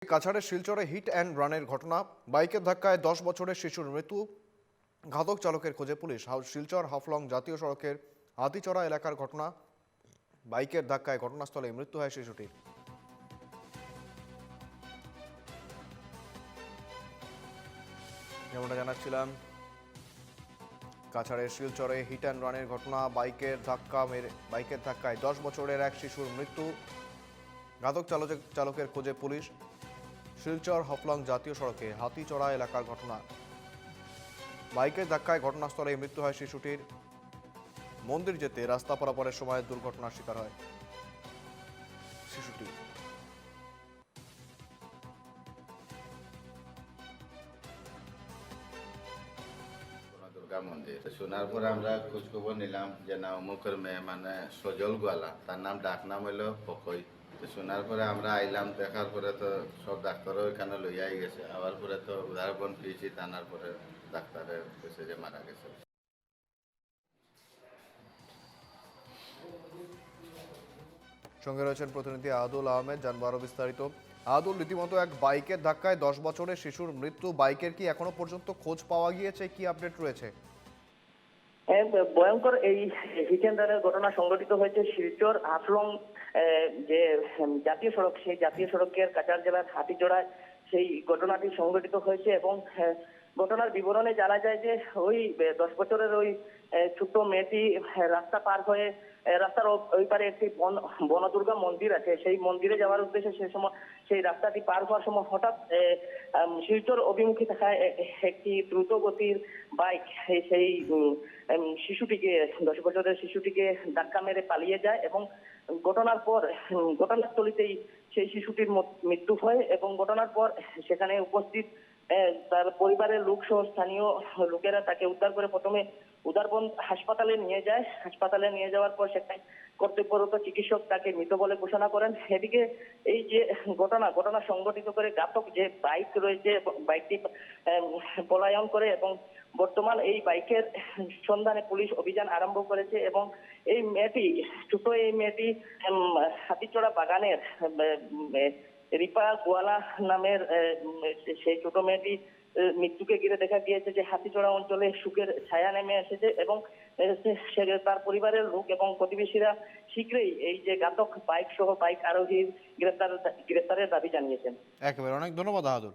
কাছাড়ের শিলচরে hit and রানের ঘটনা, বাইকের ধাক্কায় 10 বছরের শিশুর মৃত্যু, ঘাতক চালকের খোঁজে পুলিশ। শিলচর হাফলং জাতীয় সড়কের হাতিচড়া এলাকার ঘটনা, বাইকের ধাক্কায় ঘটনাস্থলে মৃত্যু হয় শিশুটির। যেমনটা জানাচ্ছিলাম, কাছাড়ের শিলচরে হিট অ্যান্ড রানের ঘটনা, বাইকের ধাক্কায় 10 বছরের এক শিশুর মৃত্যু, ঘাতক চালকের খোঁজে পুলিশ। শিলচর হাফলং জাতীয় সড়কে হাতিচড়া এলাকার ঘটনা, বাইকের ধাক্কায় ঘটনাস্থলে মৃত্যু হয় শিশুটির। মন্দির যেতে রাস্তা পারাপারের সময় দুর্ঘটনার শিকার হয় শিশুটি। দুর্গা মন্দির শোনার পরে আমরা খোঁজ খবর নিলাম যে না অমুকের মেয়ে মানে সজল গোয়ালা, তার নাম ডাক নাম হইলো পকই। শোনার পরে আমরা আইলাম, দেখার পরে তো সব ডাক্তারও এখানে লইয়াই গেছে। আবার পরে তো উদাহরণ পেয়েছি, টানার পরে ডাক্তারের কাছে যে মারা গেছে। সঙ্গে রয়েছেন প্রতিনিধি আদুল আহমেদ, জানবো আরো বিস্তারিত। আদুল, রীতিমতো এক বাইকের ধাক্কায় 10 বছরের শিশুর মৃত্যু, বাইকের কি এখনো পর্যন্ত খোঁজ পাওয়া গিয়েছে? কি আপডেট রয়েছে? ভয়ঙ্কর এই হিট অ্যান্ড রানের ঘটনা সংঘটিত হয়েছে শিলচর হাফলং যে জাতীয় সড়ক, সেই জাতীয় সড়কের কাছাড় জেলার হাতিজোড়ায় সেই ঘটনাটি সংঘটিত হয়েছে। এবং ঘটনার বিবরণে জানা যায় যে ওই 10 বছরের ওই ছোট্ট মেয়েটি রাস্তা পার হয়ে রাস্তার ওই পারে একটি বনদুর্গা মন্দির আছে, সেই মন্দিরে যাওয়ার উদ্দেশ্যে সেই সময় সেই রাস্তাটি পার হওয়ার সময় হঠাৎ শিলচর অভিমুখী থাকা একটি দ্রুত গতির বাইক সেই শিশুটিকে 10 বছরের শিশুটিকে ধাক্কা মেরে পালিয়ে যায়। এবং ঘটনার পর ঘটনাস্থলীতেই সেই শিশুটির মৃত্যু হয়। এবং ঘটনার পর সেখানে উপস্থিত তার পরিবারের লোক সহ স্থানীয় লোকেরা তাকে উদ্ধার করে প্রথমে উদারবন হাসপাতালে নিয়ে যায়। হাসপাতালে নিয়ে যাওয়ার পর সেখানে কর্তব্যরত চিকিৎসক তাকে মৃত বলে ঘোষণা করেন। এদিকে এই যে ঘটনা সংঘটিত করে ঘাতক যে বাইক রয়েছে, বাইকটি পলায়ন করে এবং বর্তমান এই বাইকের সন্ধানে পুলিশ অভিযান আরম্ভ করেছে। এবং এই মেয়েটি হাতিচড়া বাগানের রিপা গোয়ালা নামের সেই ছোট মেয়েটি মৃত্যুকে ঘিরে দেখা গিয়েছে যে হাতিচড়া অঞ্চলে শোকের ছায়া নেমে এসেছে। এবং তার পরিবারের লোক এবং প্রতিবেশীরা শীঘ্রই এই যে ঘাতক বাইক সহ বাইক আরোহীর গ্রেপ্তারের দাবি জানিয়েছেন। একেবারে, অনেক ধন্যবাদ আদুল।